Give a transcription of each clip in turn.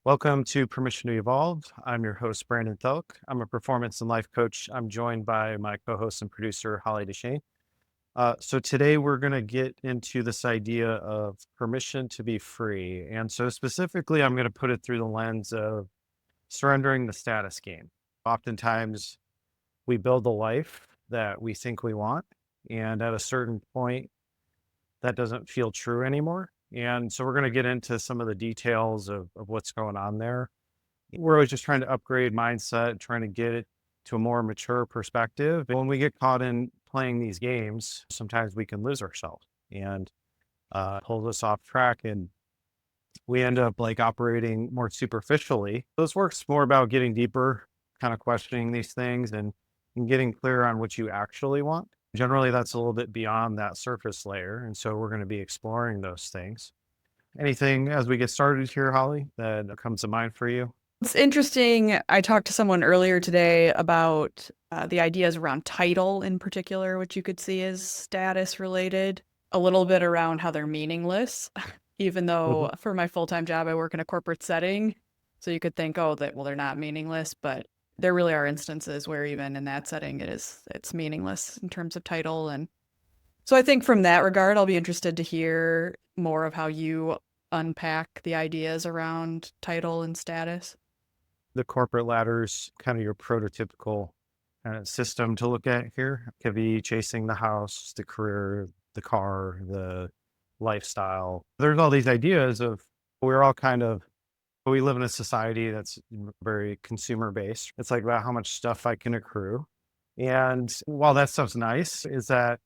Welcome to Permission to Evolve. I'm your host, Brandon Thielk. I'm a performance and life coach. I'm joined by my co host and producer, Holly Deschenes. So today we're going to get into this idea of permission to be free. And so specifically, I'm going to put it through the lens of surrendering the status game. Oftentimes, we build the life that we think we want. And at a certain point, that doesn't feel true anymore. And so we're going to get into some of the details of what's going on there. We're always just trying to upgrade mindset, trying to get it to a more mature perspective. And when we get caught in playing these games, sometimes we can lose ourselves and pulls us off track. And we end up like operating more superficially. This work's more about getting deeper, kind of questioning these things and getting clear on what you actually want. Generally, that's a little bit beyond that surface layer. And so we're going to be exploring those things. Anything as we get started here, Holly, that comes to mind for you? It's interesting. I talked to someone earlier today about the ideas around title in particular, which you could see as status related, a little bit around how they're meaningless, even though Mhm. for my full-time job, I work in a corporate setting. So you could think, oh, they're not meaningless, but there really are instances where even in that setting, it's meaningless in terms of title. And so I think from that regard, I'll be interested to hear more of how you unpack the ideas around title and status. The corporate ladder's kind of your prototypical system to look at here. Could be chasing the house, the career, the car, the lifestyle. There's all these ideas of we're all kind of we live in a society that's very consumer based. It's like about how much stuff I can accrue. And while that stuff's nice, is that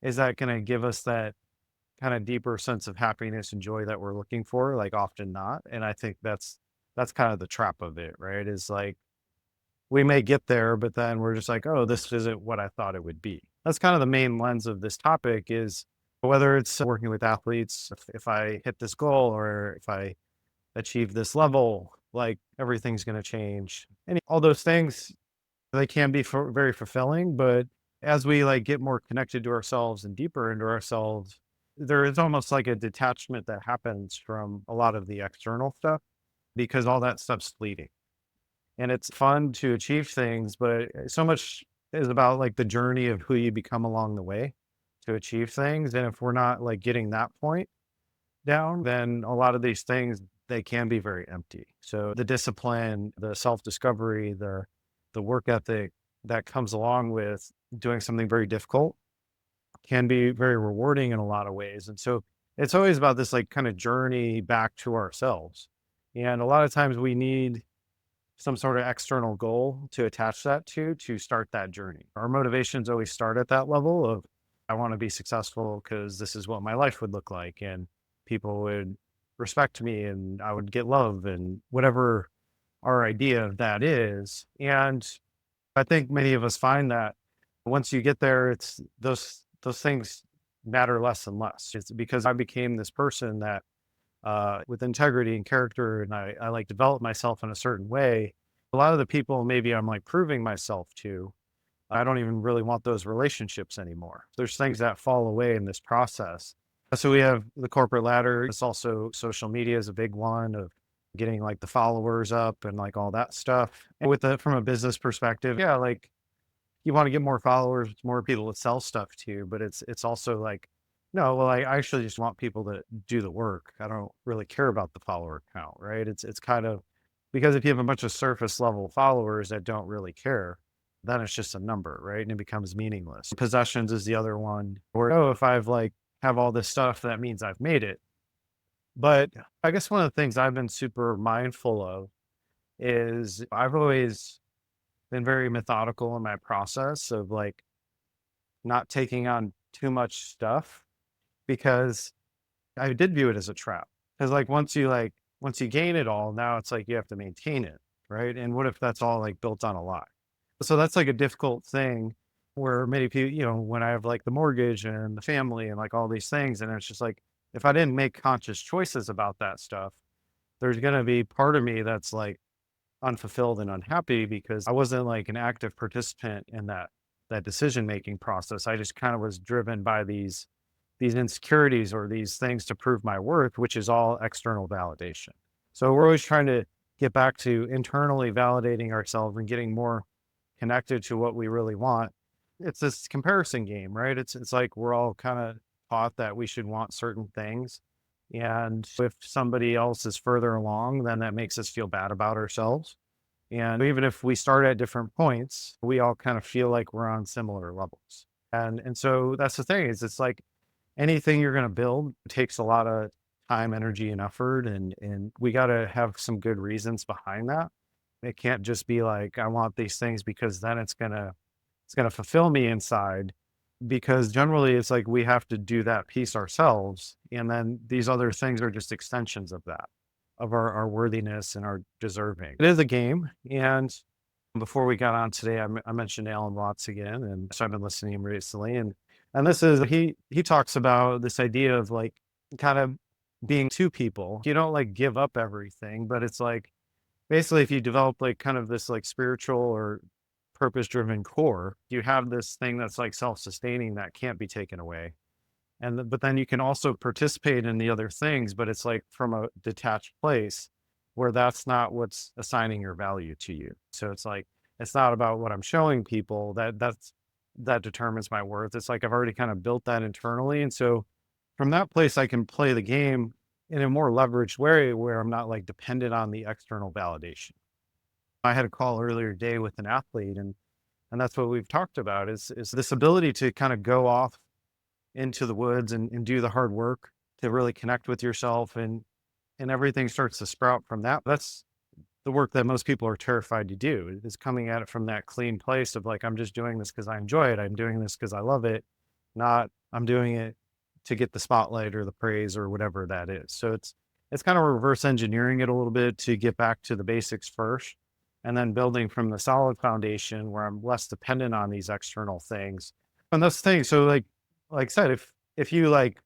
going to give us that kind of deeper sense of happiness and joy that we're looking for? Like often not. And I think that's kind of the trap of it, right? Is like we may get there, but then we're just like, oh, this isn't what I thought it would be. That's kind of the main lens of this topic is whether it's working with athletes, if I hit this goal or if I achieve this level, like everything's going to change. And all those things, they can be very fulfilling, but as we like get more connected to ourselves and deeper into ourselves, there is almost like a detachment that happens from a lot of the external stuff because all that stuff's fleeting. And it's fun to achieve things, but so much is about like the journey of who you become along the way to achieve things. And if we're not like getting that point down, then a lot of these things they can be very empty. So the discipline, the self-discovery, the work ethic that comes along with doing something very difficult can be very rewarding in a lot of ways. And so it's always about this like kind of journey back to ourselves. And a lot of times we need some sort of external goal to attach that to start that journey. Our motivations always start at that level of I want to be successful because this is what my life would look like and people would respect me and I would get love and whatever our idea of that is. And I think many of us find that once you get there, it's those things matter less and less. It's because I became this person that with integrity and character, and I like develop myself in a certain way. A lot of the people maybe I'm like proving myself to, I don't even really want those relationships anymore. There's things that fall away in this process. So we have the corporate ladder. It's also social media is a big one of getting like the followers up and like all that stuff. And with the from a business perspective, yeah, like you want to get more followers, more people to sell stuff to, but it's also like, no, well, I actually just want people to do the work. I don't really care about the follower count, right? It's kind of because if you have a bunch of surface level followers that don't really care, then it's just a number, right? And it becomes meaningless. Possessions is the other one where, oh, if I've like have all this stuff, that means I've made it. But I guess one of the things I've been super mindful of is I've always been very methodical in my process of like not taking on too much stuff because I did view it as a trap. Because once you gain it all, now it's like you have to maintain it, right? And what if that's all like built on a lie? So that's like a difficult thing where many people, when I have like the mortgage and the family and like all these things, and it's just like if I didn't make conscious choices about that stuff, there's gonna be part of me that's like unfulfilled and unhappy because I wasn't like an active participant in that decision making process. I just kind of was driven by these insecurities or these things to prove my worth, which is all external validation. So we're always trying to get back to internally validating ourselves and getting more connected to what we really want. It's this comparison game, right? It's like we're all kind of taught that we should want certain things. And if somebody else is further along, then that makes us feel bad about ourselves. And even if we start at different points, we all kind of feel like we're on similar levels. And so that's the thing is it's like anything you're going to build takes a lot of time, energy, and effort. And we got to have some good reasons behind that. It can't just be like, I want these things because then it's gonna fulfill me inside. Because generally it's like we have to do that piece ourselves. And then these other things are just extensions of that, of our worthiness and our deserving. It is a game. And before we got on today, I mentioned Alan Watts again. And so I've been listening to him recently. And this is he talks about this idea of like kind of being two people. You don't like give up everything, but it's like basically if you develop like kind of this like spiritual or purpose driven core, you have this thing that's like self sustaining that can't be taken away. But then you can also participate in the other things, but it's like from a detached place where that's not what's assigning your value to you. So it's like it's not about what I'm showing people that determines my worth. It's like I've already kind of built that internally. And so from that place I can play the game in a more leveraged way where I'm not like dependent on the external validation. I had a call earlier today with an athlete and that's what we've talked about is this ability to kind of go off into the woods and do the hard work to really connect with yourself and everything starts to sprout from that. That's the work that most people are terrified to do is coming at it from that clean place of like, I'm just doing this because I enjoy it. I'm doing this because I love it, not I'm doing it to get the spotlight or the praise or whatever that is. So it's kind of reverse engineering it a little bit to get back to the basics first and then building from the solid foundation where I'm less dependent on these external things. And that's the thing. So like I said, if you like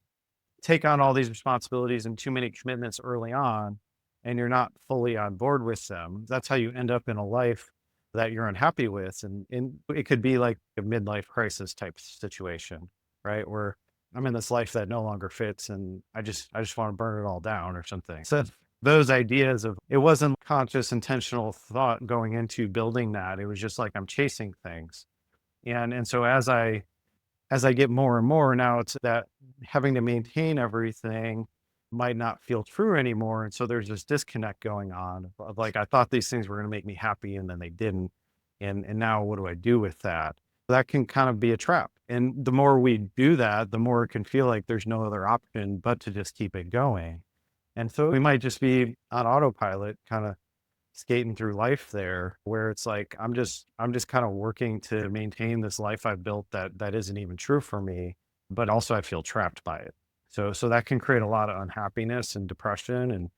take on all these responsibilities and too many commitments early on and you're not fully on board with them, that's how you end up in a life that you're unhappy with. And it could be like a midlife crisis type situation, right? Where I'm in this life that no longer fits and I just want to burn it all down or something. So those ideas of it wasn't conscious, intentional thought going into building that. It was just like I'm chasing things. And so as I get more and more now, it's that having to maintain everything might not feel true anymore. And so there's this disconnect going on of like, I thought these things were going to make me happy and then they didn't. And now what do I do with that? That can kind of be a trap. And the more we do that, the more it can feel like there's no other option but to just keep it going. And so we might just be on autopilot, kind of skating through life there where it's like I'm just kind of working to maintain this life I've built that isn't even true for me, but also I feel trapped by it. So that can create a lot of unhappiness and depression and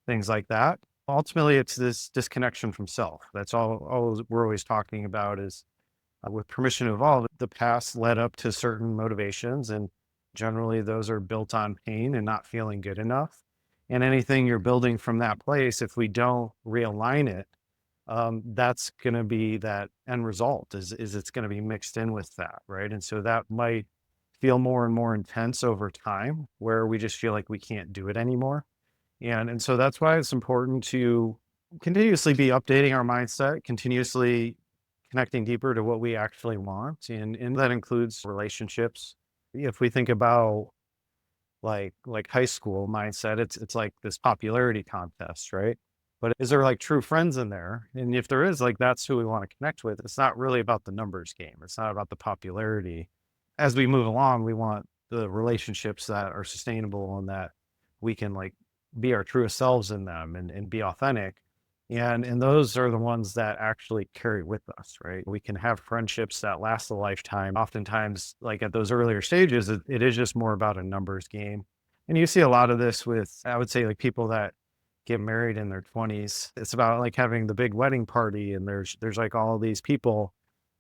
things like that. Ultimately, it's this disconnection from self. That's all we're always talking about is with permission to evolve. The past led up to certain motivations, and generally those are built on pain and not feeling good enough. And anything you're building from that place, if we don't realign it, that's going to be that end result is it's going to be mixed in with that. Right. And so that might feel more and more intense over time where we just feel like we can't do it anymore. And so that's why it's important to continuously be updating our mindset, continuously connecting deeper to what we actually want. And that includes relationships. If we think about like high school mindset, it's like this popularity contest, right? But is there like true friends in there? And if there is, like that's who we want to connect with. It's not really about the numbers game. It's not about the popularity. As we move along, we want the relationships that are sustainable and that we can like be our truest selves in them and be authentic. And those are the ones that actually carry with us, right? We can have friendships that last a lifetime. Oftentimes, like at those earlier stages, it is just more about a numbers game. And you see a lot of this with, I would say, like people that get married in their 20s. It's about like having the big wedding party, and there's like all these people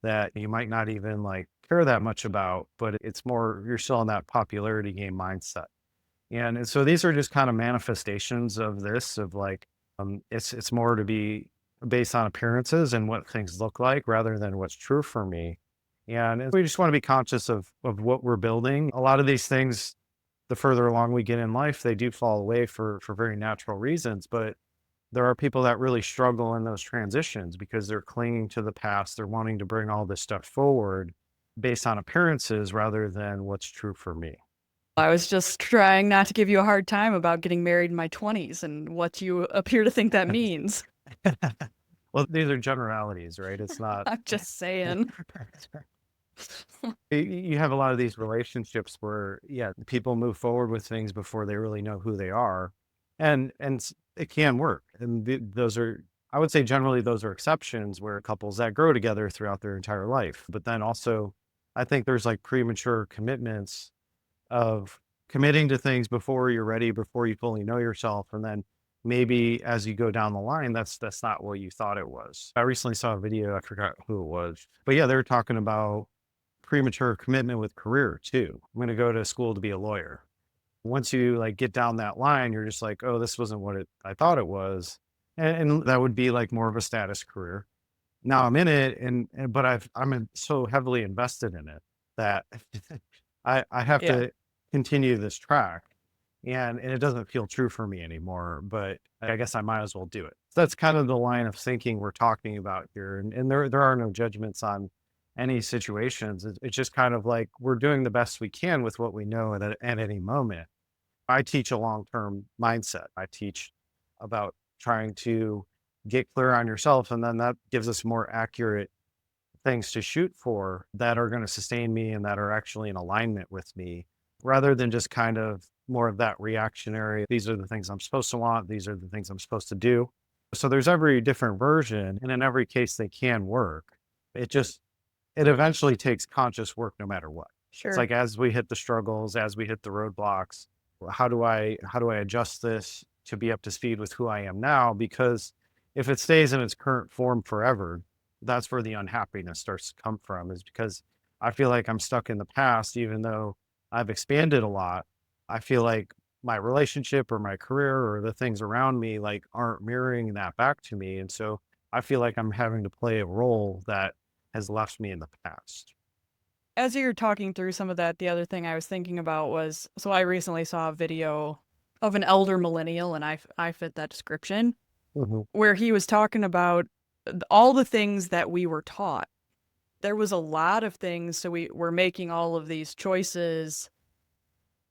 that you might not even like care that much about, but it's more you're still in that popularity game mindset. And so these are just kind of manifestations of this, of like, it's more to be based on appearances and what things look like rather than what's true for me. And we just want to be conscious of what we're building. A lot of these things, the further along we get in life, they do fall away for very natural reasons. But there are people that really struggle in those transitions because they're clinging to the past. They're wanting to bring all this stuff forward based on appearances rather than what's true for me. I was just trying not to give you a hard time about getting married in my 20s and what you appear to think that means. Well, these are generalities, right? It's not. I'm just saying. You have a lot of these relationships where, yeah, people move forward with things before they really know who they are, and it can work. And those are, I would say, generally those are exceptions where couples that grow together throughout their entire life. But then also, I think there's like premature commitments of committing to things before you're ready, before you fully know yourself, and then maybe as you go down the line, that's not what you thought it was. I recently saw a video, I forgot who it was, but yeah, they were talking about premature commitment with career too. I'm going to go to school to be a lawyer. Once you like get down that line, you're just like, oh, this wasn't what I thought it was, and that would be like more of a status career. Now I'm in it, and but so heavily invested in it that I have Yeah. to continue this track, and it doesn't feel true for me anymore. But I guess I might as well do it. So that's kind of the line of thinking we're talking about here, and there are no judgments on any situations. It's just kind of like we're doing the best we can with what we know at any moment. I teach a long term mindset. I teach about trying to get clear on yourself, and then that gives us more accurate things to shoot for that are going to sustain me and that are actually in alignment with me rather than just kind of more of that reactionary. These are the things I'm supposed to want. These are the things I'm supposed to do. So there's every different version, and in every case, they can work. It just, it eventually takes conscious work no matter what. It's Sure. like as we hit the struggles, as we hit the roadblocks, how do I adjust this to be up to speed with who I am now? Because if it stays in its current form forever, that's where the unhappiness starts to come from, is because I feel like I'm stuck in the past, even though I've expanded a lot. I feel like my relationship or my career or the things around me like aren't mirroring that back to me. And so I feel like I'm having to play a role that has left me in the past. As you're talking through some of that, the other thing I was thinking about was, so I recently saw a video of an elder millennial, and I fit that description, Mhm. where he was talking about all the things that we were taught. There was a lot of things, so we were making all of these choices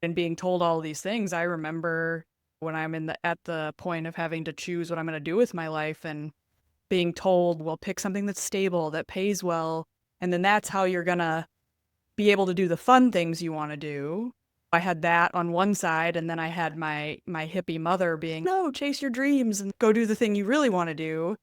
and being told all these things. I remember when I'm at the point of having to choose what I'm going to do with my life and being told, well, pick something that's stable, that pays well, and then that's how you're going to be able to do the fun things you want to do. I had that on one side, and then I had my hippie mother being, no, chase your dreams and go do the thing you really want to do.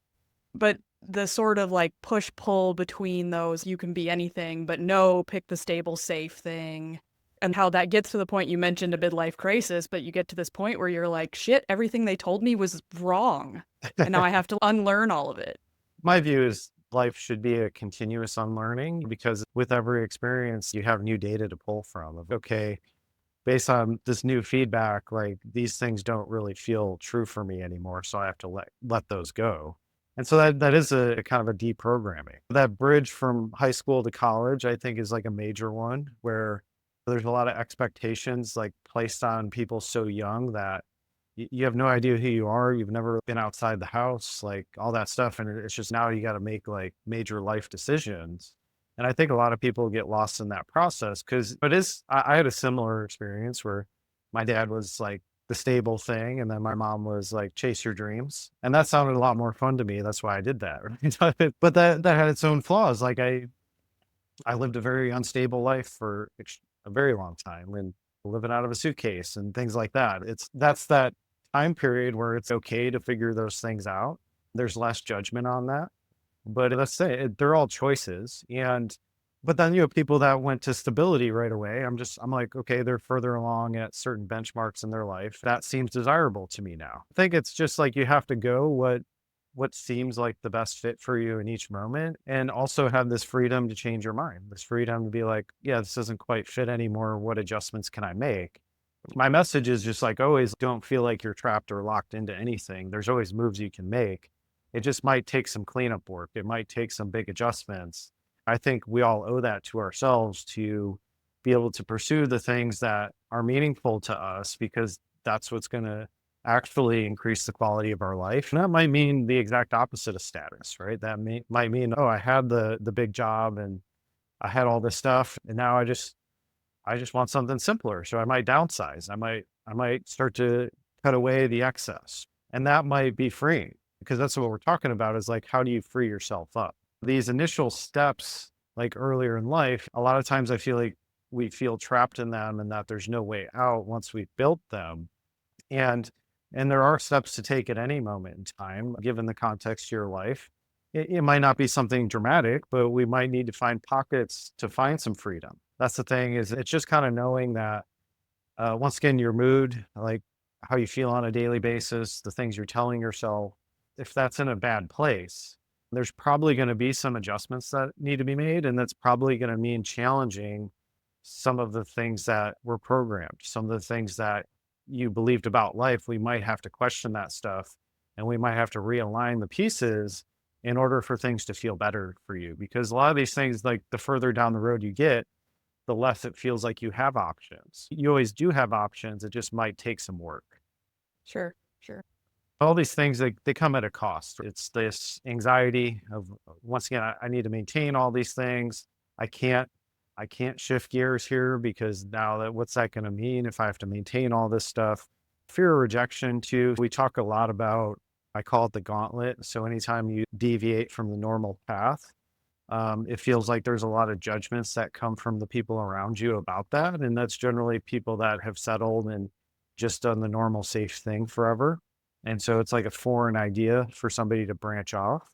But the sort of like push pull between those, you can be anything, but no, pick the stable, safe thing. And how that gets to the point you mentioned a midlife crisis, but you get to this point where you're like, shit, everything they told me was wrong. And now I have to unlearn all of it. My view is life should be a continuous unlearning because with every experience, you have new data to pull from of, okay, based on this new feedback, like these things don't really feel true for me anymore. So I have to let those go. And so that is a kind of a deprogramming. That bridge from high school to college, I think, is like a major one where there's a lot of expectations like placed on people so young that you have no idea who you are. You've never been outside the house, like all that stuff. And it's just now you got to make like major life decisions. And I think a lot of people get lost in that process because I had a similar experience where my dad was like the stable thing. And then my mom was like, chase your dreams. And that sounded a lot more fun to me. That's why I did that. Right? But that had its own flaws. Like I lived a very unstable life for a very long time and living out of a suitcase and things like that. That's that time period where it's okay to figure those things out. There's less judgment on that. But let's say they're all choices. But then you have people that went to stability right away. I'm like, okay, they're further along at certain benchmarks in their life. That seems desirable to me now. I think it's just like you have to go what seems like the best fit for you in each moment and also have this freedom to change your mind, this freedom to be like, yeah, this doesn't quite fit anymore. What adjustments can I make? My message is just like always don't feel like you're trapped or locked into anything. There's always moves you can make. It just might take some cleanup work. It might take some big adjustments. I think we all owe that to ourselves to be able to pursue the things that are meaningful to us because that's what's going to actually increase the quality of our life. And that might mean the exact opposite of status, right? That might mean, oh, I had the big job and I had all this stuff, and now I just want something simpler. So I might downsize. I might start to cut away the excess. And that might be freeing, because that's what we're talking about, is like, how do you free yourself up? These initial steps, like earlier in life, a lot of times I feel like we feel trapped in them and that there's no way out once we've built them. And there are steps to take at any moment in time, given the context of your life. It might not be something dramatic, but we might need to find pockets to find some freedom. That's the thing, is it's just kind of knowing that, once again, your mood, like how you feel on a daily basis, the things you're telling yourself, if that's in a bad place, there's probably going to be some adjustments that need to be made. And that's probably going to mean challenging some of the things that were programmed, some of the things that you believed about life. We might have to question that stuff, and we might have to realign the pieces in order for things to feel better for you. Because a lot of these things, like the further down the road you get, the less it feels like you have options. You always do have options. It just might take some work. Sure, sure. All these things, they come at a cost. It's this anxiety of, once again, I need to maintain all these things. I can't I can't shift gears here, because now that, what's that going to mean if I have to maintain all this stuff? Fear of rejection too. We talk a lot about, I call it the gauntlet. So anytime you deviate from the normal path, it feels like there's a lot of judgments that come from the people around you about that. And that's generally people that have settled and just done the normal safe thing forever. And so it's like a foreign idea for somebody to branch off.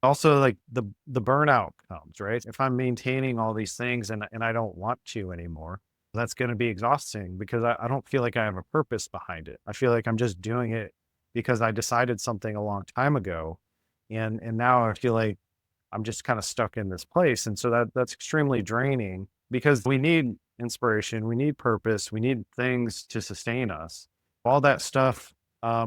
Also, like the burnout comes, right? If I'm maintaining all these things and I don't want to anymore, that's going to be exhausting, because I don't feel like I have a purpose behind it. I feel like I'm just doing it because I decided something a long time ago. And now I feel like I'm just kind of stuck in this place. And so that's extremely draining, because we need inspiration, we need purpose, we need things to sustain us. All that stuff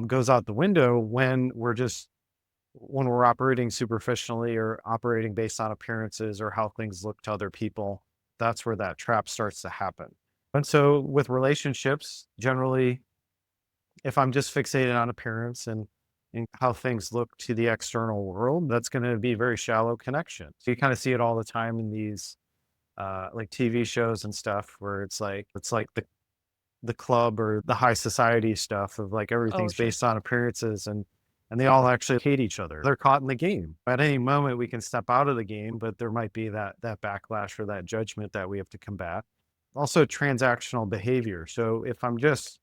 goes out the window when we're operating superficially, or operating based on appearances or how things look to other people. That's where that trap starts to happen. And so with relationships, generally, if I'm just fixated on appearance and how things look to the external world, that's going to be very shallow connection. So you kind of see it all the time in these like TV shows and stuff, where it's like the club or the high society stuff of, like, Oh, everything's sure. based on appearances, and they all actually hate each other. They're caught in the game. At any moment we can step out of the game, but there might be that backlash or that judgment that we have to combat. Also, transactional behavior. So if I'm just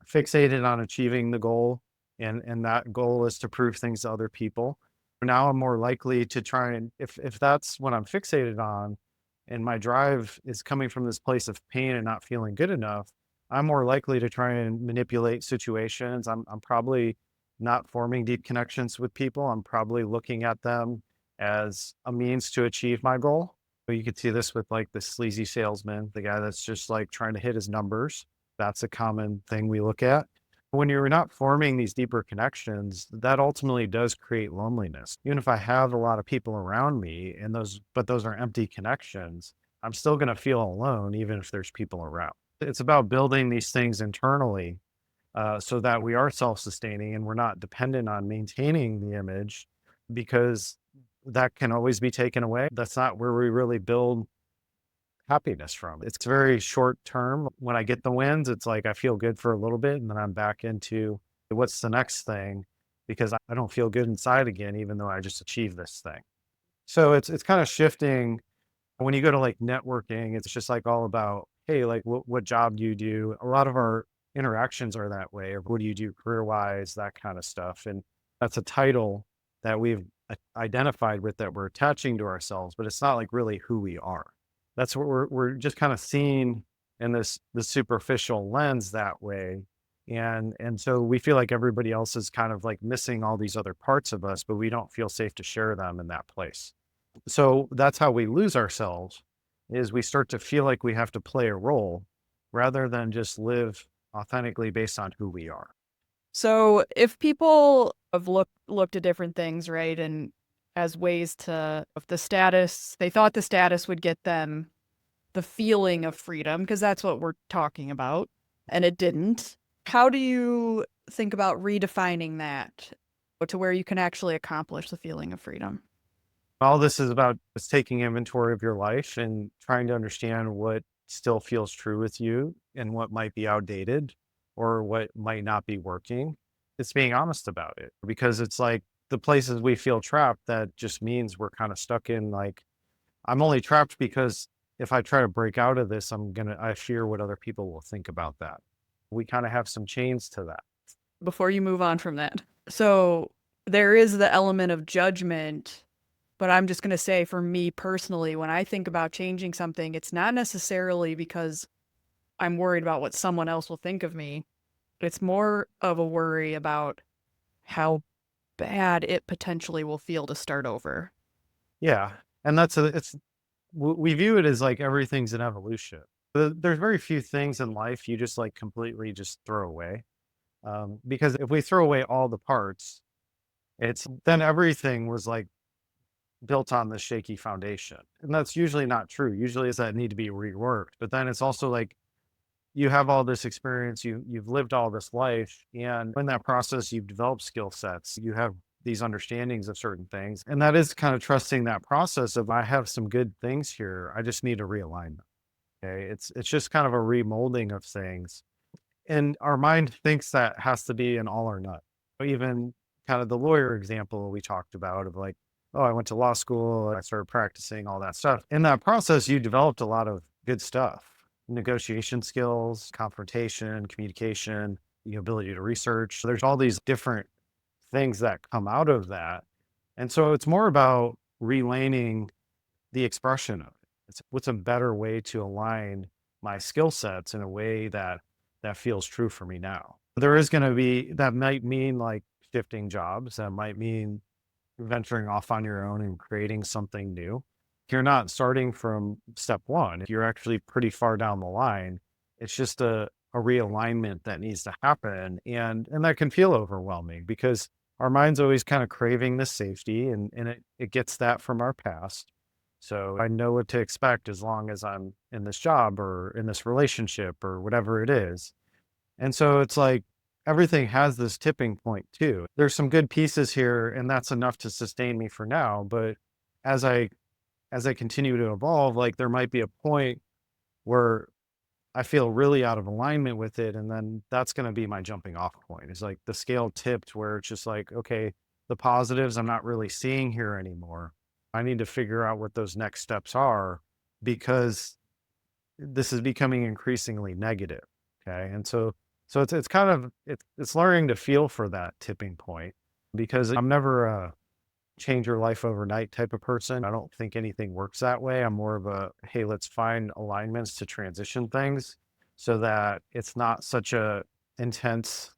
fixated on achieving the goal, and that goal is to prove things to other people, now I'm more likely to try, and if that's what I'm fixated on, and my drive is coming from this place of pain and not feeling good enough, I'm more likely to try and manipulate situations. I'm probably not forming deep connections with people. I'm probably looking at them as a means to achieve my goal. But you could see this with, like, the sleazy salesman, the guy that's just like trying to hit his numbers. That's a common thing we look at. When you're not forming these deeper connections, that ultimately does create loneliness. Even if I have a lot of people around me, and those are empty connections, I'm still going to feel alone, even if there's people around. It's about building these things internally, so that we are self-sustaining and we're not dependent on maintaining the image, because that can always be taken away. That's not where we really build happiness from. It's very short term. When I get the wins, it's like I feel good for a little bit, and then I'm back into what's the next thing, because I don't feel good inside again, even though I just achieved this thing. So it's kind of shifting. When you go to, like, networking, it's just like all about, hey, like, what job do you do? A lot of our interactions are that way. Or what do you do career wise, that kind of stuff. And that's a title that we've identified with, that we're attaching to ourselves, but it's not like really who we are. That's what we're just kind of seeing in this superficial lens that way. And so we feel like everybody else is kind of like missing all these other parts of us, but we don't feel safe to share them in that place. So that's how we lose ourselves, is we start to feel like we have to play a role rather than just live authentically based on who we are. So if people have looked at different things, right, and as ways to, if the status, they thought the status would get them the feeling of freedom, because that's what we're talking about, and it didn't. How do you think about redefining that to where you can actually accomplish the feeling of freedom? All this is about is taking inventory of your life and trying to understand what still feels true with you and what might be outdated or what might not be working. It's being honest about it because it's like the places we feel trapped, that just means we're kind of stuck in like, I'm only trapped because if I try to break out of this, I fear what other people will think about that. We kind of have some chains to that. Before you move on from that. So there is the element of judgment, but I'm just going to say for me personally, when I think about changing something, it's not necessarily because I'm worried about what someone else will think of me. It's more of a worry about how bad it potentially will feel to start over. Yeah. And we view it as like everything's an evolution. There's very few things in life you just like completely just throw away. Because if we throw away all the parts, it's then everything was like built on this shaky foundation. And that's usually not true. Usually is that need to be reworked. But then it's also like you have all this experience, you've lived all this life, and in that process you've developed skill sets. You have these understandings of certain things. And that is kind of trusting that process of I have some good things here. I just need to realign them. Okay. It's just kind of a remolding of things. And our mind thinks that has to be an all or none. Even kind of the lawyer example we talked about of like, oh, I went to law school, I started practicing all that stuff. In that process, you developed a lot of good stuff, negotiation skills, confrontation, communication, the ability to research. There's all these different things that come out of that. And so it's more about relaning the expression of it. It's what's a better way to align my skill sets in a way that feels true for me now. There is going to be that might mean like shifting jobs. That might mean venturing off on your own and creating something new. You're not starting from step one. You're actually pretty far down the line. It's just a realignment that needs to happen. And that can feel overwhelming because our mind's always kind of craving this safety and it gets that from our past. So I know what to expect as long as I'm in this job or in this relationship or whatever it is. And so it's like everything has this tipping point too. There's some good pieces here and that's enough to sustain me for now, but as I as I continue to evolve, like there might be a point where I feel really out of alignment with it and then that's going to be my jumping off point. It's like the scale tipped where it's just like, okay, the positives I'm not really seeing here anymore. I need to figure out what those next steps are because this is becoming increasingly negative. Okay. And so it's kind of it's learning to feel for that tipping point because I'm never a change your life overnight type of person. I don't think anything works that way. I'm more of a hey, let's find alignments to transition things so that it's not such a intense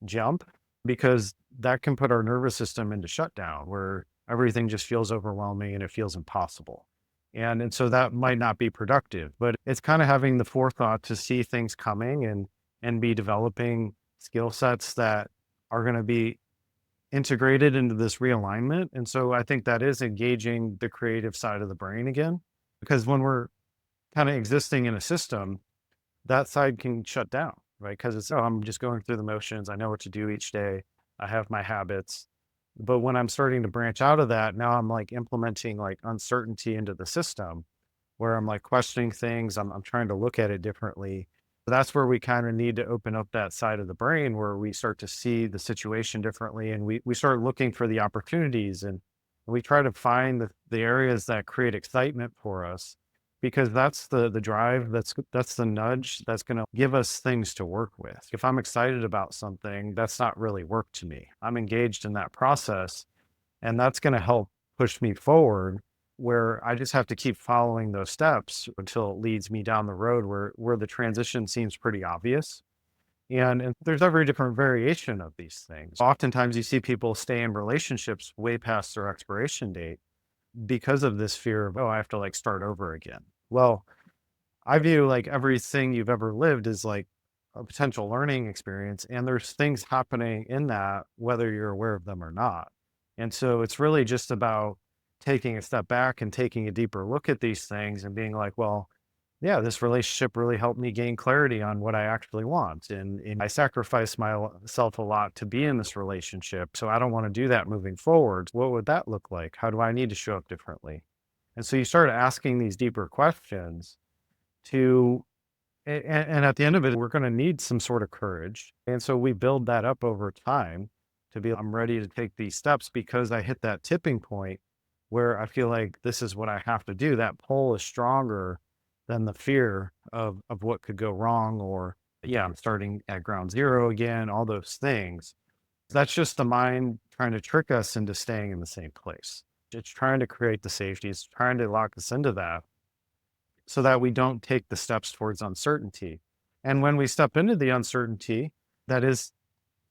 jump because that can put our nervous system into shutdown where everything just feels overwhelming and it feels impossible. And so that might not be productive, but it's kind of having the forethought to see things coming and be developing skill sets that are going to be integrated into this realignment. And so I think that is engaging the creative side of the brain again, because when we're kind of existing in a system, that side can shut down, right? Because it's, oh, I'm just going through the motions. I know what to do each day. I have my habits. But when I'm starting to branch out of that, now I'm like implementing like uncertainty into the system where I'm like questioning things. I'm trying to look at it differently. That's where we kind of need to open up that side of the brain where we start to see the situation differently and we start looking for the opportunities and we try to find the areas that create excitement for us because that's the drive, that's the nudge that's going to give us things to work with. If I'm excited about something, that's not really work to me. I'm engaged in that process and that's going to help push me forward where I just have to keep following those steps until it leads me down the road where the transition seems pretty obvious. And there's every different variation of these things. Oftentimes you see people stay in relationships way past their expiration date because of this fear of, oh, I have to like start over again. Well, I view like everything you've ever lived as like a potential learning experience. And there's things happening in that, whether you're aware of them or not. And so it's really just about taking a step back and taking a deeper look at these things and being like, well, yeah, this relationship really helped me gain clarity on what I actually want. And I sacrificed myself a lot to be in this relationship. So I don't want to do that moving forward. What would that look like? How do I need to show up differently? And so you start asking these deeper questions to, and at the end of it, we're going to need some sort of courage. And so we build that up over time to be, I'm ready to take these steps because I hit that tipping point where I feel like this is what I have to do. That pull is stronger than the fear of what could go wrong, or yeah, I'm starting at ground zero again, all those things. That's just the mind trying to trick us into staying in the same place. It's trying to create the safety, it's trying to lock us into that so that we don't take the steps towards uncertainty. And when we step into the uncertainty, that is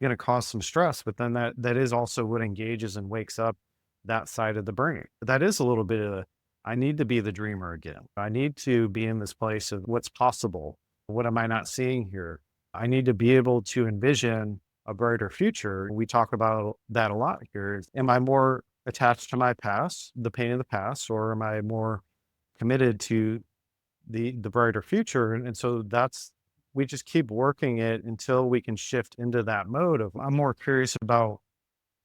going to cause some stress, but then that is also what engages and wakes up that side of the brain. That is a little bit of, I need to be the dreamer again. I need to be in this place of what's possible. What am I not seeing here? I need to be able to envision a brighter future. We talk about that a lot here. Am I more attached to my past, the pain of the past, or am I more committed to the brighter future? And so that's, we just keep working it until we can shift into that mode of, I'm more curious about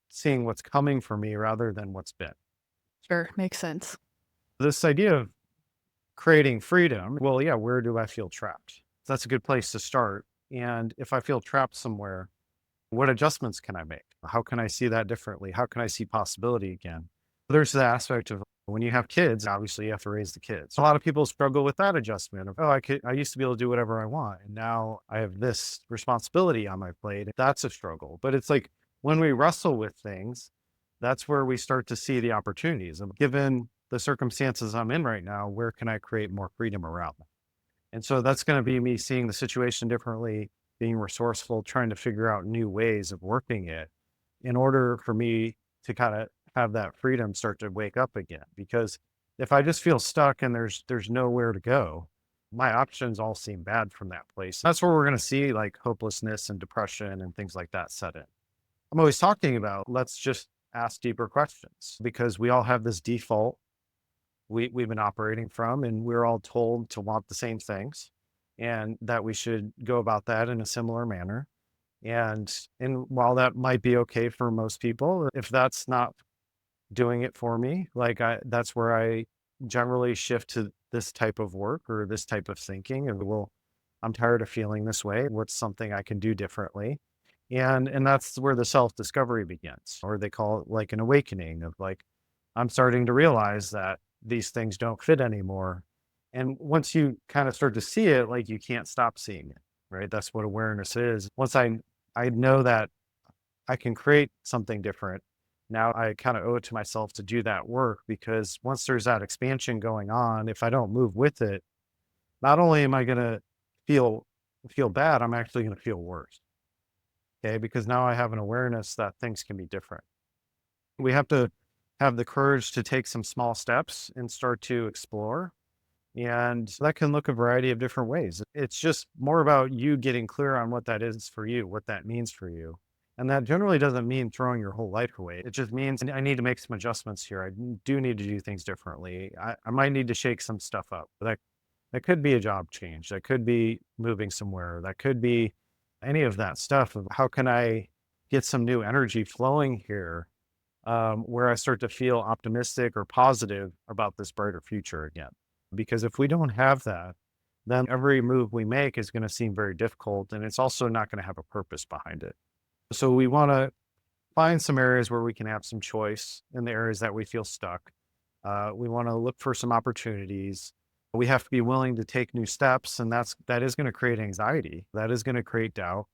seeing what's coming for me rather than what's been. Sure, makes sense. This idea of creating freedom, well, yeah, where do I feel trapped? That's a good place to start. And if I feel trapped somewhere, what adjustments can I make? How can I see that differently? How can I see possibility again? There's the aspect of when you have kids, obviously you have to raise the kids. A lot of people struggle with that adjustment of, oh, I used to be able to do whatever I want. And now I have this responsibility on my plate. That's a struggle. But it's like when we wrestle with things, that's where we start to see the opportunities. And given the circumstances I'm in right now, where can I create more freedom around them? And so that's going to be me seeing the situation differently, being resourceful, trying to figure out new ways of working it in order for me to kind of have that freedom start to wake up again. Because if I just feel stuck and there's nowhere to go, my options all seem bad from that place. That's where we're going to see like hopelessness and depression and things like that set in. I'm always talking about, let's just ask deeper questions because we all have this default we've been operating from, and we're all told to want the same things and that we should go about that in a similar manner. And while that might be okay for most people, if that's not doing it for me, like that's where I generally shift to this type of work or this type of thinking and, well, I'm tired of feeling this way. What's something I can do differently? And that's where the self-discovery begins, or they call it like an awakening of like, I'm starting to realize that these things don't fit anymore. And once you kind of start to see it, like you can't stop seeing it, right? That's what awareness is. Once I know that I can create something different, now I kind of owe it to myself to do that work, because once there's that expansion going on, if I don't move with it, not only am I going to feel feel bad, I'm actually going to feel worse. Okay, because now I have an awareness that things can be different. We have to have the courage to take some small steps and start to explore. And that can look a variety of different ways. It's just more about you getting clear on what that is for you, what that means for you. And that generally doesn't mean throwing your whole life away. It just means I need to make some adjustments here. I do need to do things differently. I might need to shake some stuff up. That could be a job change. That could be moving somewhere. That could be any of that stuff of how can I get some new energy flowing here, where I start to feel optimistic or positive about this brighter future again. Because if we don't have that, then every move we make is going to seem very difficult, and it's also not going to have a purpose behind it. So we want to find some areas where we can have some choice in the areas that we feel stuck. We want to look for some opportunities. We have to be willing to take new steps, and that is going to create anxiety. That is going to create doubt,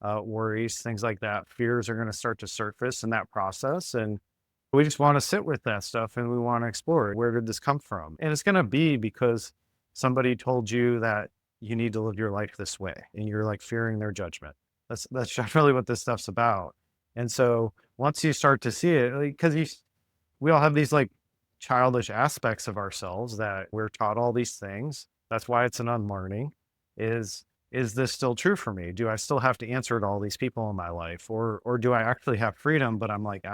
worries, things like that. Fears are going to start to surface in that process, and we just want to sit with that stuff and we want to explore it. Where did this come from? And it's going to be because somebody told you that you need to live your life this way, and you're like fearing their judgment. That's generally what this stuff's about. And so once you start to see it, because we all have these like childish aspects of ourselves that we're taught all these things. That's why it's an unlearning. Is this still true for me? Do I still have to answer to all these people in my life, or do I actually have freedom, but I'm like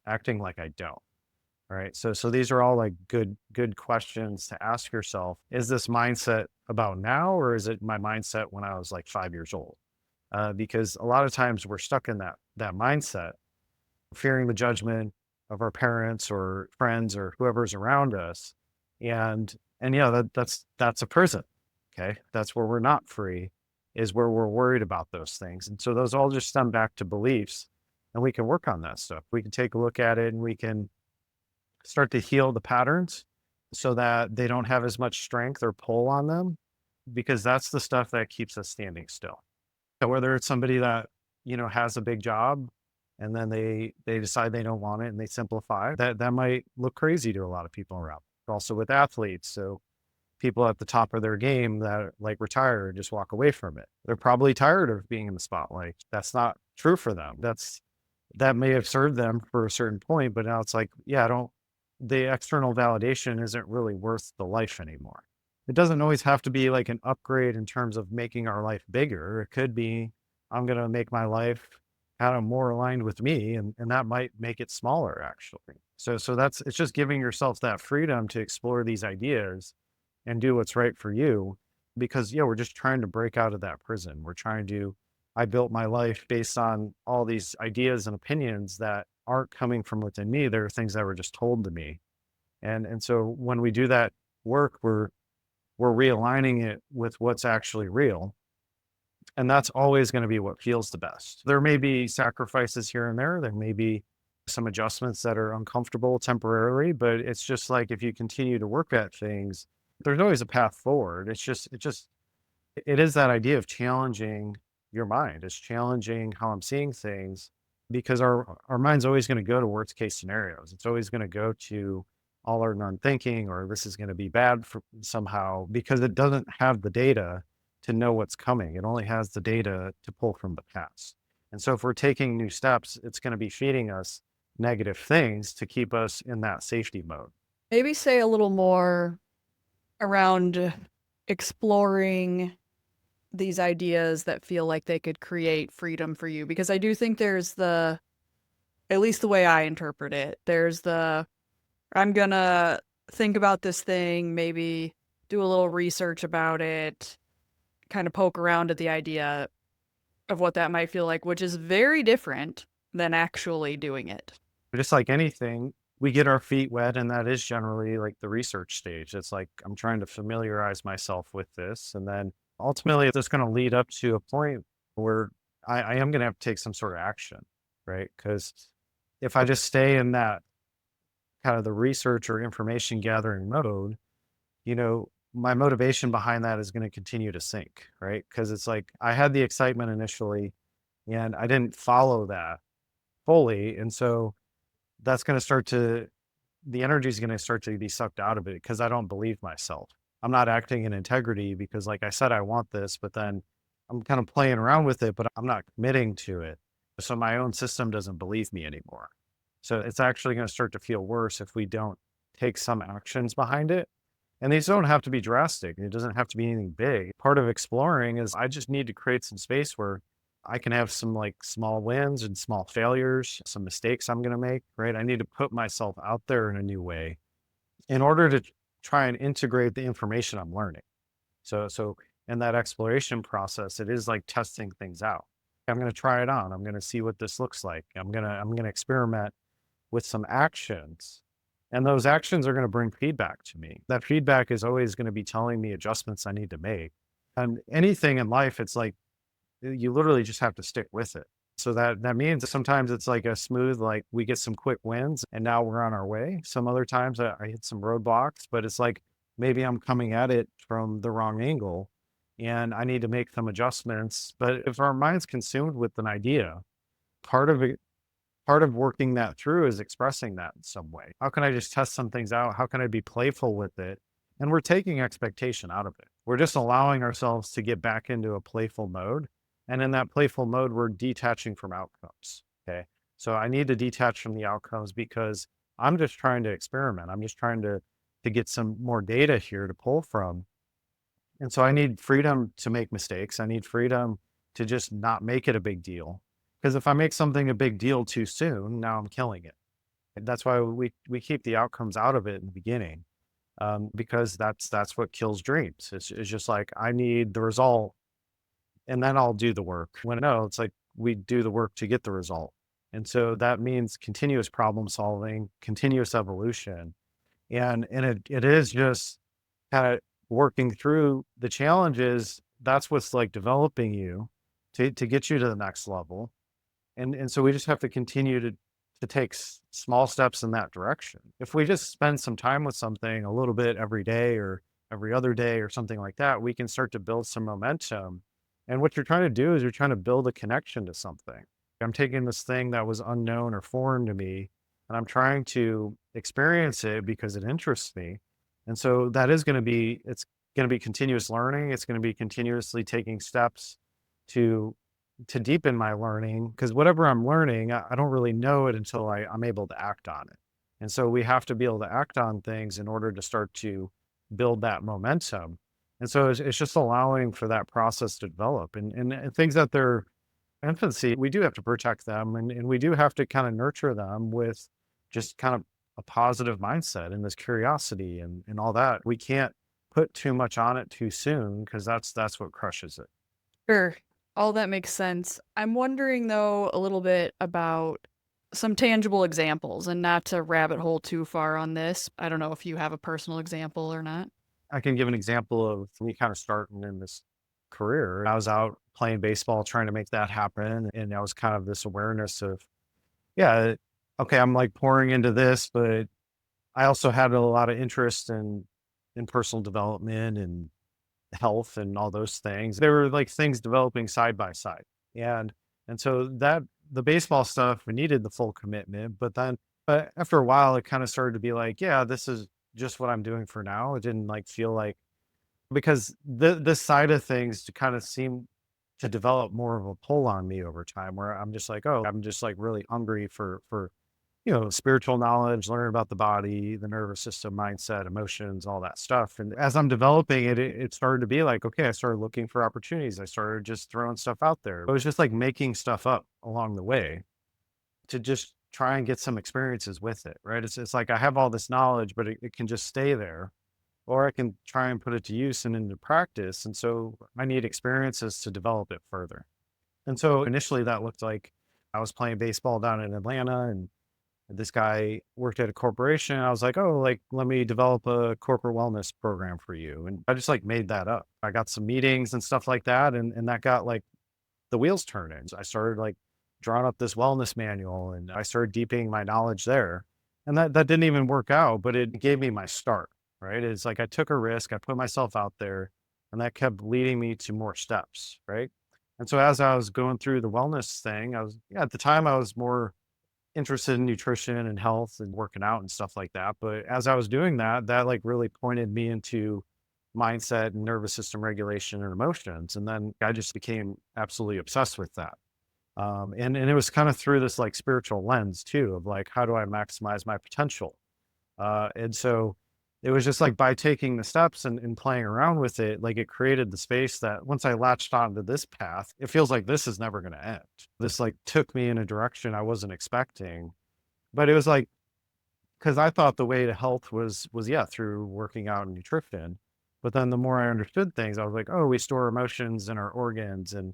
acting like I don't? All right. So these are all like good questions to ask yourself. Is this mindset about now, or is it my mindset when I was like 5 years old? Because a lot of times we're stuck in that mindset, fearing the judgment of our parents or friends or whoever's around us. And yeah, that's a prison. Okay. That's where we're not free, is where we're worried about those things. And so those all just stem back to beliefs. And we can work on that stuff. We can take a look at it and we can start to heal the patterns so that they don't have as much strength or pull on them, because that's the stuff that keeps us standing still. So whether it's somebody that, has a big job and then they decide they don't want it and they simplify, that might look crazy to a lot of people around. Also with athletes, so people at the top of their game that like retire and just walk away from it. They're probably tired of being in the spotlight. That's not true for them. That may have served them for a certain point, but now it's like, yeah, I don't the external validation isn't really worth the life anymore. It doesn't always have to be like an upgrade in terms of making our life bigger. It could be, I'm going to make my life kind of more aligned with me, and that might make it smaller actually. So it's just giving yourself that freedom to explore these ideas and do what's right for you, because yeah, we're just trying to break out of that prison. We're trying to I built my life based on all these ideas and opinions that aren't coming from within me. They're things that were just told to me. And so when we do that work, we're realigning it with what's actually real. And that's always going to be what feels the best. There may be sacrifices here and there. There may be some adjustments that are uncomfortable temporarily, but it's just like if you continue to work at things, there's always a path forward. It is that idea of challenging your mind. It's challenging how I'm seeing things, because our mind's always going to go to worst case scenarios. It's always going to go to all or none thinking, or this is going to be bad for somehow, because it doesn't have the data to know what's coming. It only has the data to pull from the past. And so if we're taking new steps, it's going to be feeding us negative things to keep us in that safety mode. Maybe say a little more around exploring these ideas that feel like they could create freedom for you, because I do think there's at least the way I interpret it, there's I'm gonna think about this thing, maybe do a little research about it, kind of poke around at the idea of what that might feel like, which is very different than actually doing it. But just like anything, we get our feet wet, and that is generally like the research stage. It's like I'm trying to familiarize myself with this. And then ultimately, it's going to lead up to a point where I am going to have to take some sort of action, right? Because if I just stay in that kind of the research or information gathering mode, my motivation behind that is going to continue to sink, right? Because it's like I had the excitement initially and I didn't follow that fully. And so that's going to the energy is going to start to be sucked out of it because I don't believe myself. I'm not acting in integrity because, like I said, I want this, but then I'm kind of playing around with it, but I'm not committing to it. So my own system doesn't believe me anymore. So it's actually going to start to feel worse if we don't take some actions behind it. And these don't have to be drastic. It doesn't have to be anything big. Part of exploring is I just need to create some space where I can have some like small wins and small failures, some mistakes I'm going to make, right? I need to put myself out there in a new way in order to try and integrate the information I'm learning. So in that exploration process, it is like testing things out. I'm going to try it on. I'm going to see what this looks like. I'm going to experiment with some actions, and those actions are going to bring feedback to me. That feedback is always going to be telling me adjustments I need to make. And anything in life, it's like you literally just have to stick with it. So that means that sometimes it's like a smooth, like we get some quick wins and now we're on our way. Some other times I hit some roadblocks, but it's like maybe I'm coming at it from the wrong angle and I need to make some adjustments. But if our mind's consumed with an idea, part of it, part of working that through is expressing that in some way. How can I just test some things out? How can I be playful with it? And we're taking expectation out of it. We're just allowing ourselves to get back into a playful mode. And in that playful mode, we're detaching from outcomes. Okay. So I need to detach from the outcomes because I'm just trying to experiment. I'm just trying to get some more data here to pull from. And so I need freedom to make mistakes. I need freedom to just not make it a big deal. Because if I make something a big deal too soon, now I'm killing it. That's why we keep the outcomes out of it in the beginning, because that's what kills dreams. It's just like, I need the result, and then I'll do the work. When no, it's like we do the work to get the result. And so that means continuous problem solving, continuous evolution. And it is just kind of working through the challenges. That's what's like developing you to get you to the next level. And so we just have to continue to take small steps in that direction. If we just spend some time with something a little bit every day or every other day or something like that, we can start to build some momentum. And what you're trying to do is you're trying to build a connection to something. I'm taking this thing that was unknown or foreign to me, and I'm trying to experience it because it interests me. And so that is going to be, it's going to be continuous learning. It's going to be continuously taking steps to deepen my learning, because whatever I'm learning, I don't really know it until I'm able to act on it. And so we have to be able to act on things in order to start to build that momentum. And so it's just allowing for that process to develop, and things that they're infancy, we do have to protect them, and we do have to kind of nurture them with just kind of a positive mindset and this curiosity and all that. We can't put too much on it too soon, because that's what crushes it. Sure. All that makes sense. I'm wondering though a little bit about some tangible examples and not to rabbit hole too far on this. I don't know if you have a personal example or not. I can give an example of me kind of starting in this career. I was out playing baseball, trying to make that happen. And I was kind of this awareness of, yeah, okay, I'm like pouring into this, but I also had a lot of interest in personal development and health and all those things. There were like things developing side by side. And and so that the baseball stuff, we needed the full commitment, but after a while it kind of started to be like, yeah, this is just what I'm doing for now. It didn't like feel like, because this side of things to kind of seem to develop more of a pull on me over time, where I'm just like, oh, I'm just like really hungry for spiritual knowledge, learning about the body, the nervous system, mindset, emotions, all that stuff. And as I'm developing it, it started to be like, okay, I started looking for opportunities. I started just throwing stuff out there. It was just like making stuff up along the way to just try and get some experiences with it, right? It's like I have all this knowledge, but it can just stay there, or I can try and put it to use and into practice. And so I need experiences to develop it further. And so initially that looked like I was playing baseball down in Atlanta, and this guy worked at a corporation. I was like, oh, like, let me develop a corporate wellness program for you. And I just like made that up. I got some meetings and stuff like that. And that got like the wheels turning. So I started like drawing up this wellness manual, and I started deepening my knowledge there. And that didn't even work out, but it gave me my start, right? It's like I took a risk, I put myself out there, and that kept leading me to more steps, right? And so as I was going through the wellness thing, yeah, at the time I was more interested in nutrition and health and working out and stuff like that. But as I was doing that, that like really pointed me into mindset and nervous system regulation and emotions. And then I just became absolutely obsessed with that. And it was kind of through this like spiritual lens too, of like, how do I maximize my potential? And so it was just like by taking the steps and playing around with it, like it created the space that once I latched onto this path, it feels like this is never going to end. This like took me in a direction I wasn't expecting, but it was like, because I thought the way to health was yeah, through working out and nutrition. But then the more I understood things, I was like, oh, we store emotions in our organs, and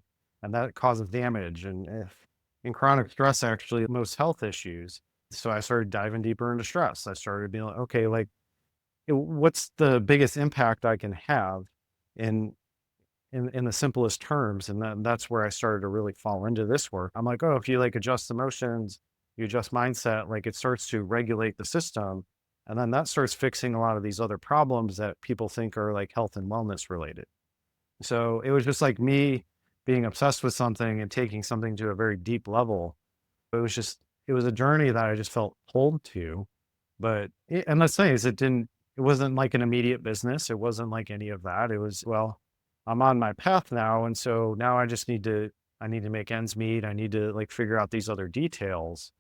that causes damage. And if in chronic stress, actually, most health issues. So I started diving deeper into stress. I started being like, okay, like what's the biggest impact I can have in in the simplest terms? And then that's where I started to really fall into this work. I'm like, oh, if you like adjust emotions, you adjust mindset, like it starts to regulate the system. And then that starts fixing a lot of these other problems that people think are like health and wellness related. So it was just like me being obsessed with something and taking something to a very deep level. It was a journey that I just felt pulled to. And let's say is it wasn't like an immediate business. It wasn't like any of that. It was, well, I'm on my path now. And so now I need to make ends meet. I need to like figure out these other details.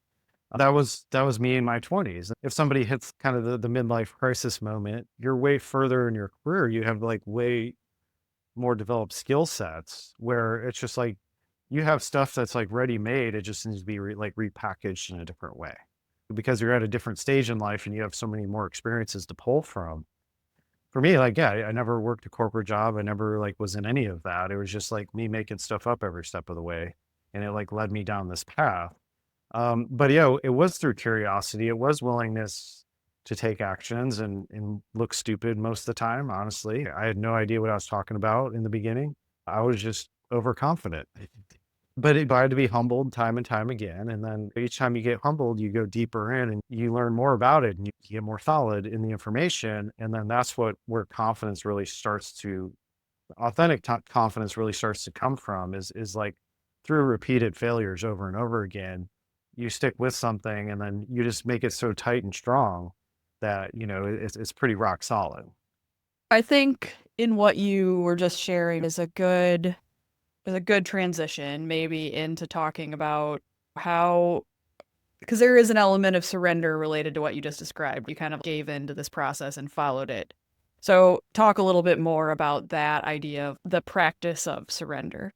That was me in my 20s. If somebody hits kind of the midlife crisis moment, you're way further in your career. You have like way more developed skill sets where it's just like you have stuff that's like ready made. It just needs to be like repackaged in a different way. because you're at a different stage in life and you have so many more experiences to pull from. For me, like, yeah, I never worked a corporate job. I never like was in any of that. It was just like me making stuff up every step of the way. And it like led me down this path. But yeah, it was through curiosity. It was willingness to take actions and look stupid most of the time, honestly. I had no idea what I was talking about in the beginning. I was just overconfident. But I had to be humbled time and time again. And then each time you get humbled, you go deeper in and you learn more about it and you get more solid in the information. And then that's where confidence really starts to confidence really starts to come from is like through repeated failures over and over again. You stick with something and then you just make it so tight and strong that, it's pretty rock solid. I think in what you were just sharing is a good transition maybe into talking about how, because there is an element of surrender related to what you just described. You kind of gave into this process and followed it. So talk a little bit more about that idea of the practice of surrender.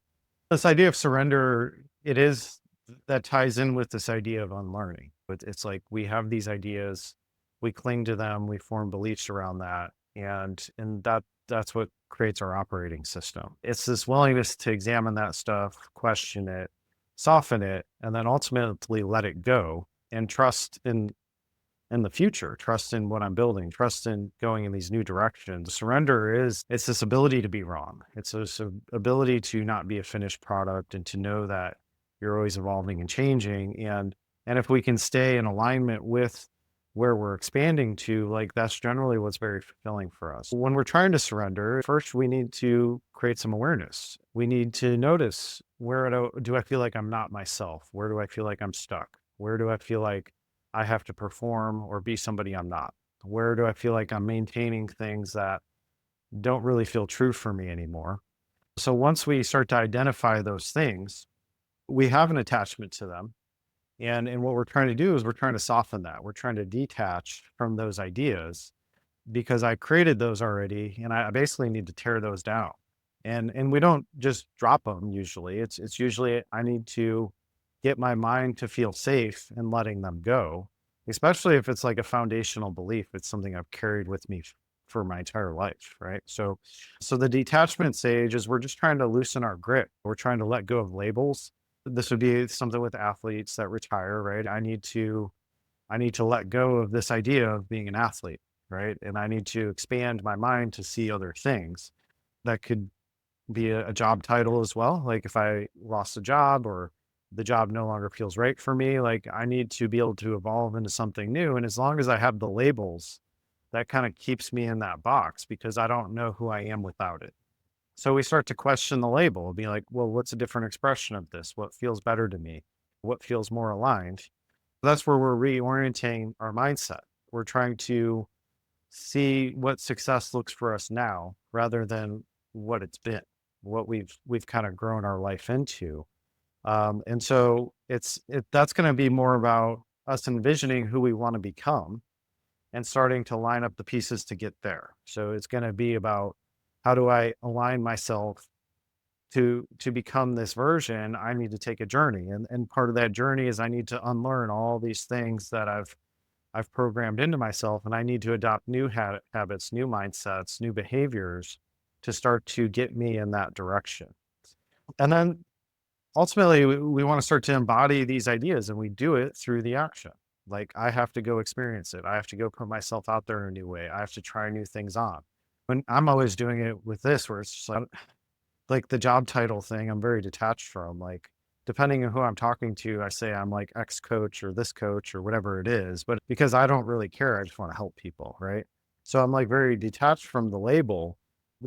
This idea of surrender, it is that ties in with this idea of unlearning. It's like we have these ideas, we cling to them, we form beliefs around that, and that's what creates our operating system. It's this willingness to examine that stuff, question it, soften it, and then ultimately let it go and trust in the future, trust in what I'm building, trust in going in these new directions. Surrender it's this ability to be wrong. It's this ability to not be a finished product and to know that you're always evolving and changing. And if we can stay in alignment with where we're expanding to, like that's generally what's very fulfilling for us. When we're trying to surrender, first we need to create some awareness. We need to notice where do I feel like I'm not myself? Where do I feel like I'm stuck? Where do I feel like I have to perform or be somebody I'm not? Where do I feel like I'm maintaining things that don't really feel true for me anymore? So once we start to identify those things, we have an attachment to them. And what we're trying to do is we're trying to soften that. We're trying to detach from those ideas because I created those already and I basically need to tear those down. And we don't just drop them usually. It's usually I need to get my mind to feel safe and letting them go, especially if it's like a foundational belief. It's something I've carried with me for my entire life, right? So the detachment stage is we're just trying to loosen our grip. We're trying to let go of labels. This would be something with athletes that retire, right? I need to let go of this idea of being an athlete, right? And I need to expand my mind to see other things that could be a job title as well. Like if I lost a job or the job no longer feels right for me, like I need to be able to evolve into something new. And as long as I have the labels, that kind of keeps me in that box because I don't know who I am without it. So we start to question the label, be like, well, what's a different expression of this? What feels better to me? What feels more aligned? That's where we're reorienting our mindset. We're trying to see what success looks for us now rather than what it's been, what we've kind of grown our life into. And so that's going to be more about us envisioning who we want to become and starting to line up the pieces to get there. So it's going to be about how do I align myself to become this version. I need to take a journey, and part of that journey is I need to unlearn all these things that I've programmed into myself, and I need to adopt new habits, new mindsets, new behaviors to start to get me in that direction. And then ultimately, we want to start to embody these ideas, and we do it through the action. Like I have to go experience it. I have to go put myself out there in a new way. I have to try new things on. When I'm always doing it with this, where it's just like the job title thing, I'm very detached from. Like, depending on who I'm talking to, I say I'm like X coach or this coach or whatever it is. But because I don't really care, I just want to help people. Right. So I'm like very detached from the label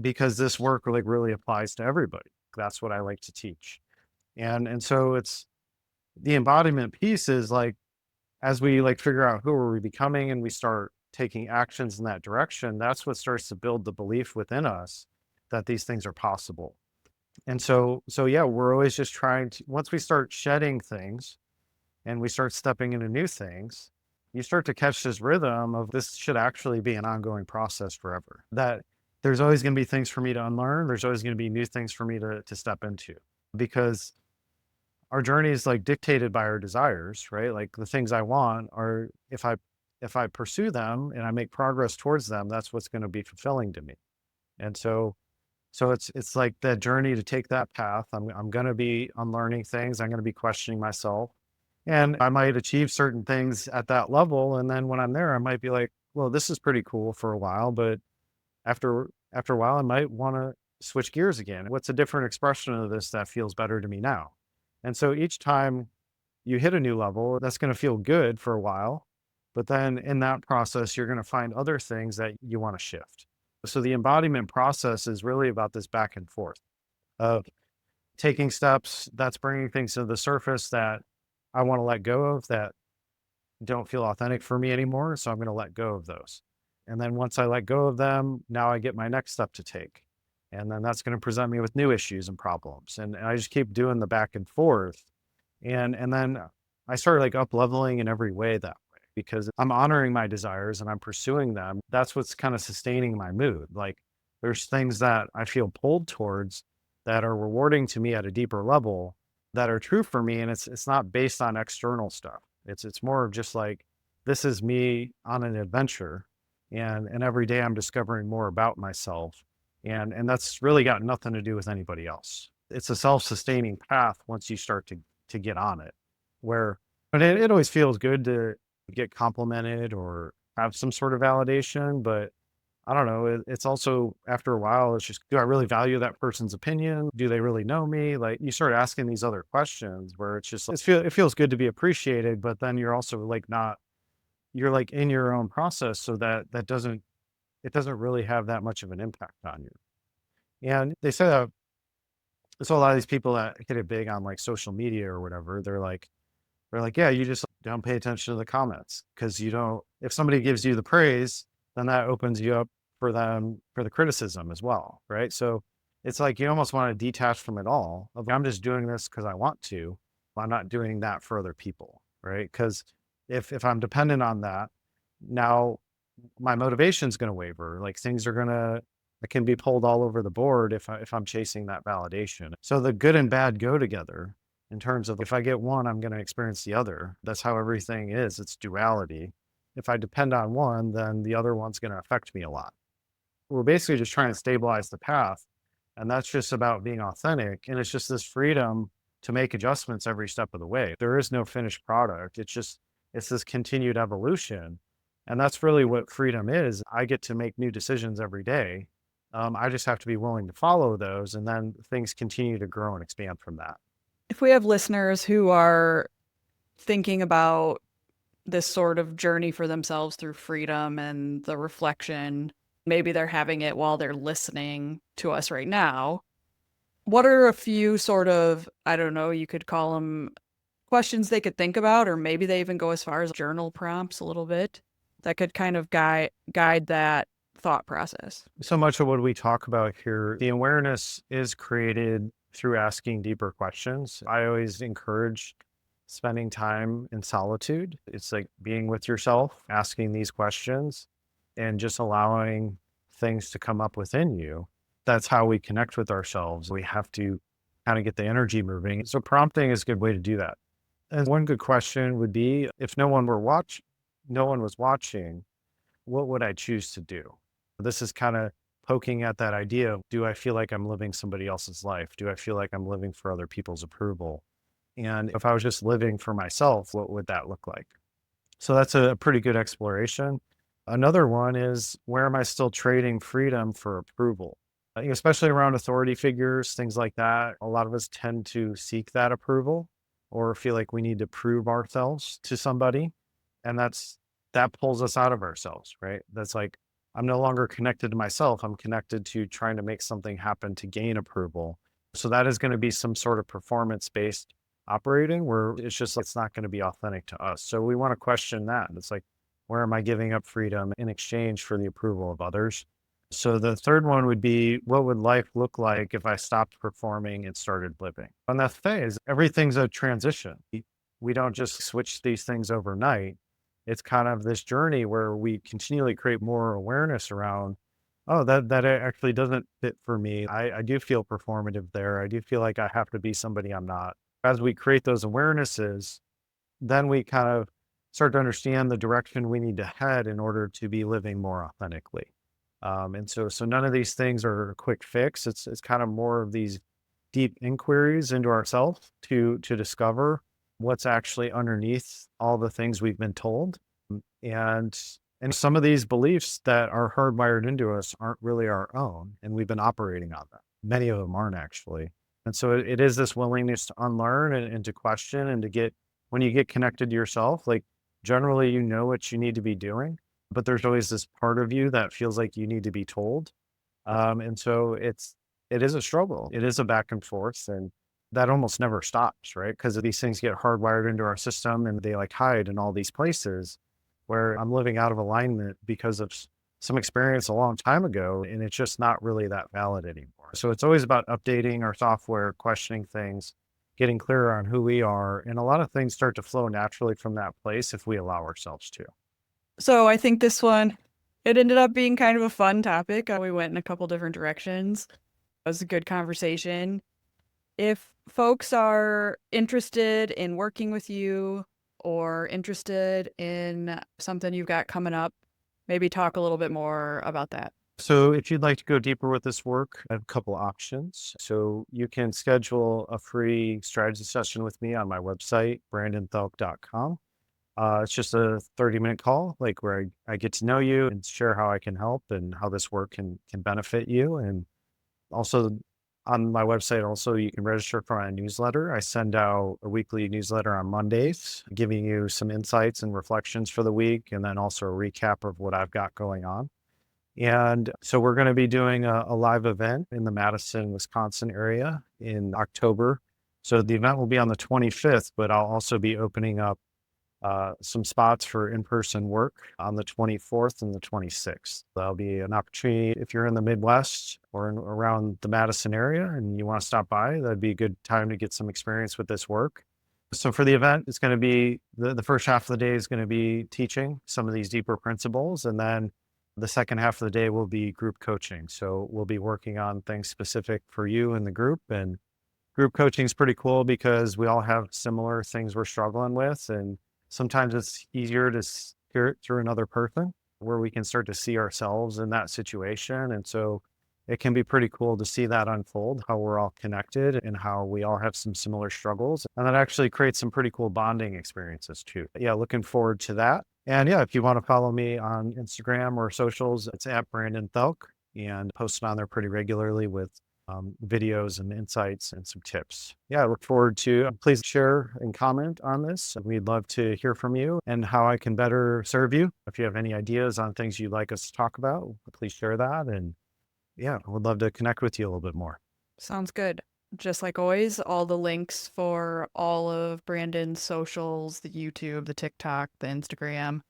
because this work like really applies to everybody. That's what I like to teach. And so it's the embodiment piece is like, as we like figure out who are we becoming and we start taking actions in that direction, that's what starts to build the belief within us that these things are possible. And so yeah, we're always just trying to once we start shedding things and we start stepping into new things, you start to catch this rhythm of this should actually be an ongoing process forever. That there's always going to be things for me to unlearn. There's always going to be new things for me to step into because our journey is like dictated by our desires, right? Like the things I want are, if I pursue them and I make progress towards them, that's what's going to be fulfilling to me. And so it's like that journey to take that path. I'm going to be unlearning things. I'm going to be questioning myself, and I might achieve certain things at that level. And then when I'm there, I might be like, well, this is pretty cool for a while, but after a while, I might want to switch gears again. What's a different expression of this that feels better to me now? And so each time you hit a new level, that's going to feel good for a while. But then in that process, you're going to find other things that you want to shift. So the embodiment process is really about this back and forth of taking steps that's bringing things to the surface that I want to let go of, that don't feel authentic for me anymore. So I'm going to let go of those. And then once I let go of them, now I get my next step to take. And then that's going to present me with new issues and problems. And I just keep doing the back and forth. And then I started like up leveling in every way that way because I'm honoring my desires and I'm pursuing them. That's what's kind of sustaining my mood. Like there's things that I feel pulled towards that are rewarding to me at a deeper level that are true for me. And it's not based on external stuff. It's more of just like this is me on an adventure, and every day I'm discovering more about myself. And that's really got nothing to do with anybody else. It's a self-sustaining path once you start to get on it, where but it always feels good to get complimented or have some sort of validation, but I don't know. It's also after a while, it's just, do I really value that person's opinion? Do they really know me? Like you start asking these other questions where it's just, it feels good to be appreciated, but then you're also like not, you're like in your own process. So it doesn't really have that much of an impact on you. And they say that, so a lot of these people that get it big on like social media or whatever, they're like, yeah, you just don't pay attention to the comments because you don't, if somebody gives you the praise, then that opens you up for them for the criticism as well. Right. So it's like you almost want to detach from it all. I'm just doing this because I want to. I'm not doing that for other people. Right. Because if I'm dependent on that, now my motivation is going to waver. Like things are going to, it can be pulled all over the board if I'm chasing that validation. So the good and bad go together in terms of if I get one, I'm going to experience the other. That's how everything is. It's duality. If I depend on one, then the other one's going to affect me a lot. We're basically just trying to stabilize the path. And that's just about being authentic. And it's just this freedom to make adjustments every step of the way. There is no finished product. It's this continued evolution. And that's really what freedom is. I get to make new decisions every day. I just have to be willing to follow those. And then things continue to grow and expand from that. If we have listeners who are thinking about this sort of journey for themselves through freedom and the reflection, maybe they're having it while they're listening to us right now. What are a few sort of, I don't know, you could call them questions they could think about, or maybe they even go as far as journal prompts a little bit that could kind of guide that thought process? So much of what we talk about here, the awareness is created through asking deeper questions. I always encourage spending time in solitude. It's like being with yourself, asking these questions, and just allowing things to come up within you. That's how we connect with ourselves. We have to kind of get the energy moving. So prompting is a good way to do that. And one good question would be if no one was watching, what would I choose to do? This is kind of poking at that idea of, do I feel like I'm living somebody else's life? Do I feel like I'm living for other people's approval? And if I was just living for myself, what would that look like? So that's a pretty good exploration. Another one is, where am I still trading freedom for approval? Especially around authority figures, things like that. A lot of us tend to seek that approval or feel like we need to prove ourselves to somebody. And that pulls us out of ourselves, right? That's like, I'm no longer connected to myself. I'm connected to trying to make something happen to gain approval. So that is going to be some sort of performance based operating where it's not going to be authentic to us. So we want to question that. It's like, where am I giving up freedom in exchange for the approval of others? So the third one would be, what would life look like if I stopped performing and started living? On that phase, everything's a transition. We don't just switch these things overnight. It's kind of this journey where we continually create more awareness around, oh, that actually doesn't fit for me. I do feel performative there. I do feel like I have to be somebody I'm not. As we create those awarenesses, then we kind of start to understand the direction we need to head in order to be living more authentically. And so none of these things are a quick fix. It's kind of more of these deep inquiries into ourselves to discover what's actually underneath all the things we've been told. And and some of these beliefs that are hardwired into us aren't really our own, and we've been operating on them. Many of them aren't actually. And so it is this willingness to unlearn and to question and to get when you get connected to yourself, like generally you know what you need to be doing, but there's always this part of you that feels like you need to be told. And so it is a struggle. It is a back and forth, and that almost never stops, right? Because these things get hardwired into our system and they like hide in all these places where I'm living out of alignment because of some experience a long time ago, and it's just not really that valid anymore. So it's always about updating our software, questioning things, getting clearer on who we are. And a lot of things start to flow naturally from that place if we allow ourselves to. So I think this one, it ended up being kind of a fun topic. We went in a couple different directions. It was a good conversation. If folks are interested in working with you or interested in something you've got coming up, maybe talk a little bit more about that. So, if you'd like to go deeper with this work, I have a couple options. So, you can schedule a free strategy session with me on my website, brandonthielk.com. It's just a 30-minute call, like where I get to know you and share how I can help and how this work can benefit you. And also on my website, also you can register for my newsletter. I send out a weekly newsletter on Mondays, giving you some insights and reflections for the week, and then also a recap of what I've got going on. And so we're going to be doing a live event in the Madison, Wisconsin area in October. So the event will be on the 25th, but I'll also be opening up some spots for in-person work on the 24th and the 26th. That'll be an opportunity if you're in the Midwest or around the Madison area and you want to stop by, that'd be a good time to get some experience with this work. So for the event, it's going to be the first half of the day is going to be teaching some of these deeper principles. And then the second half of the day will be group coaching. So we'll be working on things specific for you and the group. And group coaching is pretty cool because we all have similar things we're struggling with. And sometimes it's easier to hear it through another person where we can start to see ourselves in that situation. And so it can be pretty cool to see that unfold, how we're all connected and how we all have some similar struggles. And that actually creates some pretty cool bonding experiences too. Yeah, looking forward to that. And yeah, if you want to follow me on Instagram or socials, it's at Brandon Thielk and posting on there pretty regularly with videos and insights and some tips. Yeah, I look forward to please share and comment on this. We'd love to hear from you and how I can better serve you. If you have any ideas on things you'd like us to talk about, please share that. And yeah, I would love to connect with you a little bit more. Sounds good. Just like always, all the links for all of Brandon's socials, the YouTube, the TikTok, the Instagram,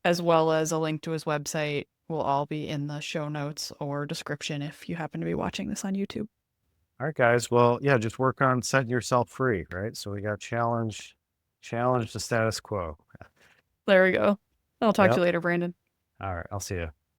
as well as a link to his website will all be in the show notes or description if you happen to be watching this on YouTube. All right, guys. Well, yeah, just work on setting yourself free, right? So we got challenge the status quo. There we go. I'll talk to Yep. you later, Brandon. All right. I'll see you.